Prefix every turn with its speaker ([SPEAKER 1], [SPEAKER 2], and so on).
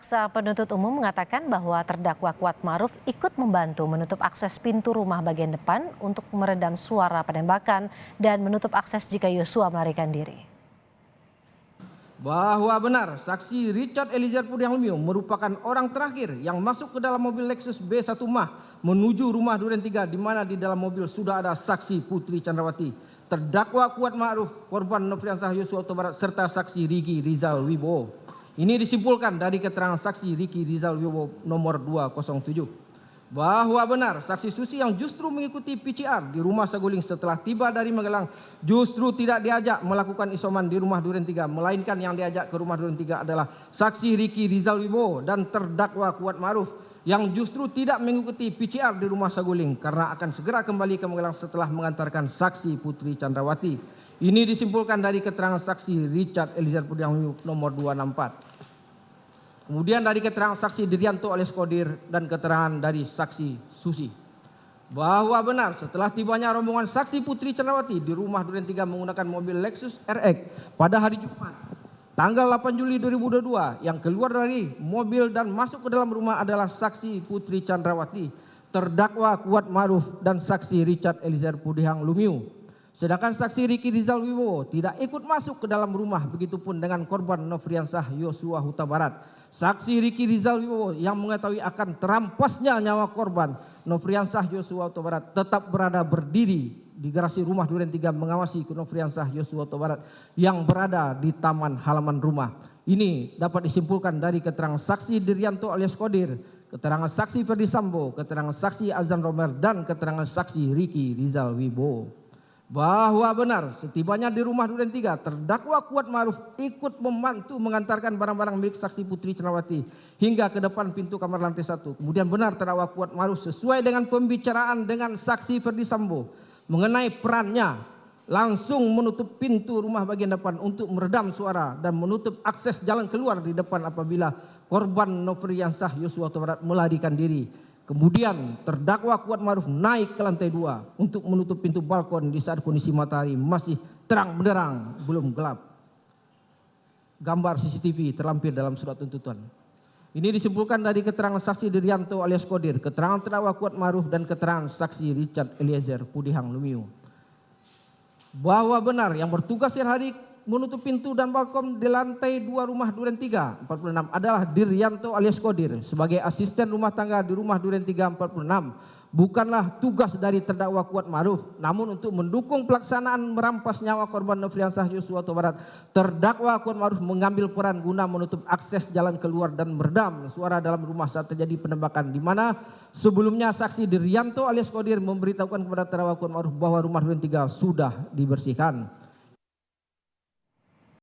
[SPEAKER 1] Jaksa penuntut umum mengatakan bahwa terdakwa Kuatmaruf ikut membantu menutup akses pintu rumah bagian depan untuk meredam suara penembakan dan menutup akses jika Yosua melarikan diri.
[SPEAKER 2] Bahwa benar saksi Richard Eliezer Pudiang Lumiu merupakan orang terakhir yang masuk ke dalam mobil Lexus B1 Mah menuju rumah Duren 3 di mana di dalam mobil sudah ada saksi Putri Chandrawati, terdakwa Kuatmaruf, korban Nofriansah Yosua Huta Barat serta saksi Riki Rizal Wibowo. Ini disimpulkan dari keterangan saksi Riki Rizal Wibowo nomor 207. Bahwa benar saksi Susi yang justru mengikuti PCR di rumah Saguling setelah tiba dari Magelang justru tidak diajak melakukan isoman di rumah Duren 3, melainkan yang diajak ke rumah Duren 3 adalah saksi Riki Rizal Wibowo dan terdakwa Kuatmaruf yang justru tidak mengikuti PCR di rumah Saguling karena akan segera kembali ke Magelang setelah mengantarkan saksi Putri Chandrawati. Ini disimpulkan dari keterangan saksi Richard Eliezer Pudiang Lumiu nomor 264. Kemudian dari keterangan saksi Diryanto alias Kodir dan keterangan dari saksi Susi. Bahwa benar setelah tibanya rombongan saksi Putri Chandrawati di rumah Duren 3 menggunakan mobil Lexus RX pada hari Jumat tanggal 8 Juli 2022 yang keluar dari mobil dan masuk ke dalam rumah adalah saksi Putri Chandrawati, terdakwa Kuatmaruf dan saksi Richard Eliezer Pudiang Lumiu. Sedangkan saksi Riki Rizal Wibowo tidak ikut masuk ke dalam rumah, begitupun dengan korban Nofriansah Yosua Huta Barat. Saksi Riki Rizal Wibowo yang mengetahui akan terampasnya nyawa korban Nofriansah Yosua Huta Barat tetap berada berdiri di garasi rumah Duren 3 mengawasi Nofriansah Yosua Huta Barat yang berada di taman halaman rumah. Ini dapat disimpulkan dari keterangan saksi Diryanto alias Kodir, keterangan saksi Ferdi Sambo, keterangan saksi Azan Romer dan keterangan saksi Riki Rizal Wibowo. Bahwa benar setibanya di rumah Duren 3 terdakwa Kuatmaruf ikut membantu mengantarkan barang-barang milik saksi Putri Chandrawati hingga ke depan pintu kamar lantai 1. Kemudian benar terdakwa Kuatmaruf sesuai dengan pembicaraan dengan saksi Ferdi Sambo mengenai perannya langsung menutup pintu rumah bagian depan untuk meredam suara dan menutup akses jalan keluar di depan apabila korban Nofriansah Yosua Huta Barat melarikan diri. Kemudian terdakwa Kuatmaruf naik ke lantai 2 untuk menutup pintu balkon di saat kondisi matahari masih terang benderang, belum gelap. Gambar CCTV terlampir dalam surat tuntutan. Ini disimpulkan dari keterangan saksi Diryanto alias Kodir, keterangan terdakwa Kuatmaruf dan keterangan saksi Richard Eliezer Pudiang Lumiu. Bahwa benar yang bertugas setiap hari menutup pintu dan balkon di lantai 2 rumah Duren 3 46 adalah Diryanto alias Kodir sebagai asisten rumah tangga di rumah Duren 3 46. Bukanlah tugas dari terdakwa Kuatmaruf, namun untuk mendukung pelaksanaan merampas nyawa korban Nofriansah Yosua Huta Barat, terdakwa Kuatmaruf mengambil peran guna menutup akses jalan keluar dan meredam suara dalam rumah saat terjadi penembakan, di mana sebelumnya saksi Diryanto alias Kodir memberitahukan kepada terdakwa Kuatmaruf bahwa rumah Duren 3 sudah dibersihkan.